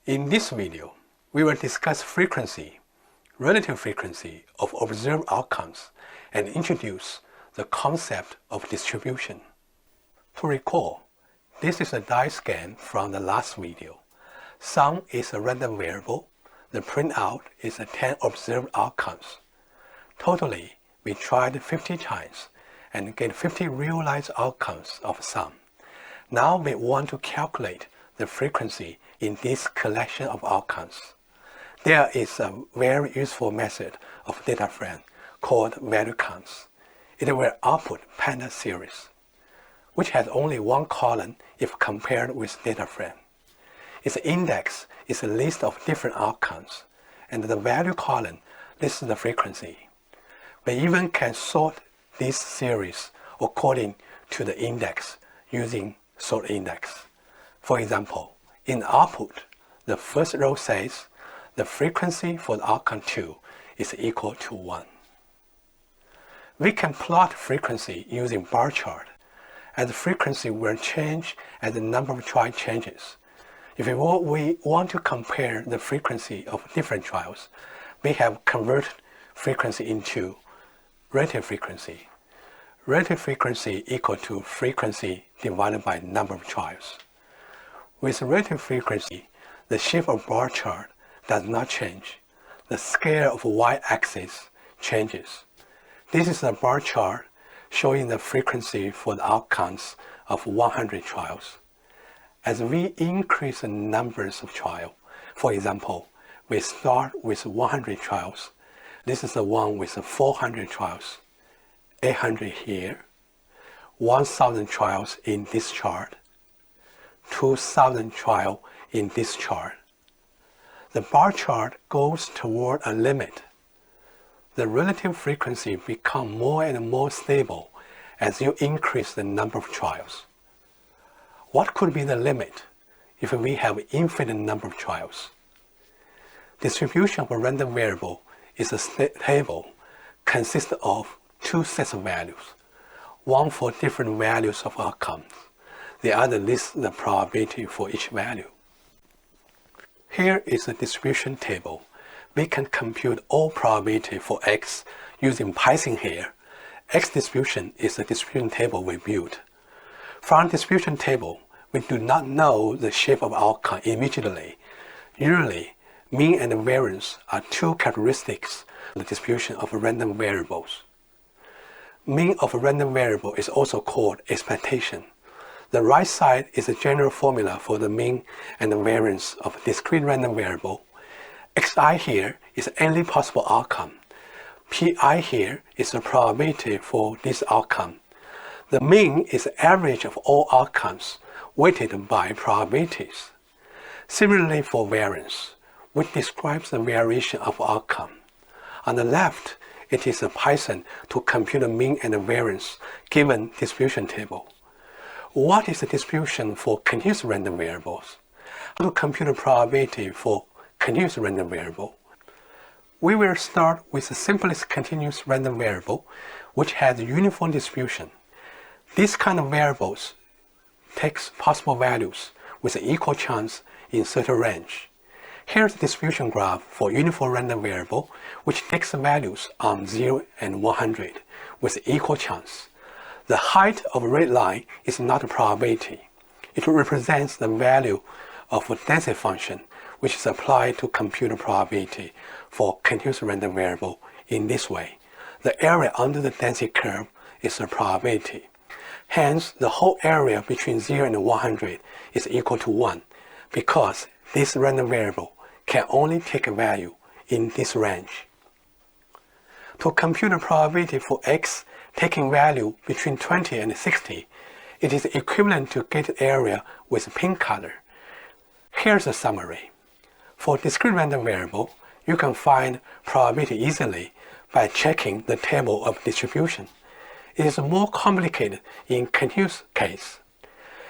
In this video, we will discuss frequency, relative frequency of observed outcomes, and introduce the concept of distribution. To recall, this is a die scan from the last video. Sum is a random variable. The printout is the 10 observed outcomes. Totally, we tried 50 times and get 50 realized outcomes of sum. Now we want to calculate the frequency in this collection of outcomes. There is a very useful method of data frame called value counts. It will output pandas series, which has only one column if compared with data frame. Its index is a list of different outcomes, and the value column lists the frequency. We even can sort this series according to the index using sort index. For example, in output, the first row says the frequency for the outcome 2 is equal to 1. We can plot frequency using bar chart, as the frequency will change as the number of trials changes. If we want to compare the frequency of different trials, we have converted frequency into relative frequency. Relative frequency equal to frequency divided by number of trials. With relative frequency, the shape of bar chart does not change. The scale of y-axis changes. This is a bar chart showing the frequency for the outcomes of 100 trials. As we increase the numbers of trials, for example, we start with 100 trials. This is the one with 400 trials, 800 here, 1,000 trials in this chart, 2,000 trials in this chart. The bar chart goes toward a limit. The relative frequency becomes more and more stable as you increase the number of trials. What could be the limit if we have infinite number of trials? Distribution of a random variable is a table consists of two sets of values, one for different values of outcomes. The other lists the probability for each value. Here is a distribution table. We can compute all probability for X using Python here. X distribution is the distribution table we built. From the distribution table, we do not know the shape of outcome immediately. Usually, mean and variance are two characteristics of the distribution of random variables. Mean of a random variable is also called expectation. The right side is a general formula for the mean and the variance of a discrete random variable. Xi here is any possible outcome. Pi here is the probability for this outcome. The mean is the average of all outcomes weighted by probabilities. Similarly for variance, which describes the variation of outcome. On the left, it is a Python to compute the mean and the variance given distribution table. What is the distribution for continuous random variables? How to compute the probability for continuous random variable? We will start with the simplest continuous random variable, which has a uniform distribution. This kind of variables takes possible values with an equal chance in certain range. Here's the distribution graph for uniform random variable, which takes the values on 0 and 100 with equal chance. The height of a red line is not a probability. It represents the value of a density function, which is applied to compute the probability for continuous random variable in this way. The area under the density curve is the probability. Hence, the whole area between 0 and 100 is equal to 1, because this random variable can only take a value in this range. To compute the probability for X taking value between 20 and 60, it is equivalent to get area with pink color. Here's a summary. For discrete random variable, you can find probability easily by checking the table of distribution. It is more complicated in continuous case.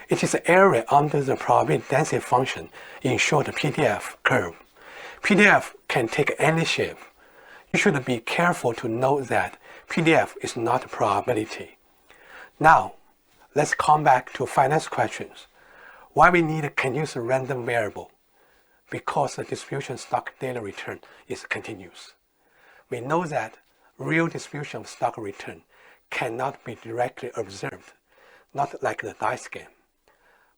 It is the area under the probability density function in short PDF curve. PDF can take any shape. You should be careful to note that PDF is not a probability. Now, let's come back to finance questions. Why we need a continuous random variable? because the distribution stock daily return is continuous. We know that real distribution of stock return cannot be directly observed, not like the dice game.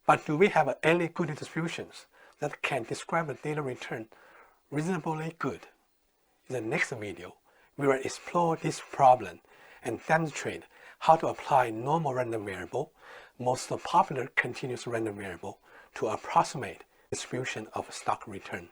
But do we have any good distributions that can describe the daily return reasonably good? In the next video, we will explore this problem and demonstrate how to apply normal random variable, most popular continuous random variable, to approximate distribution of stock return.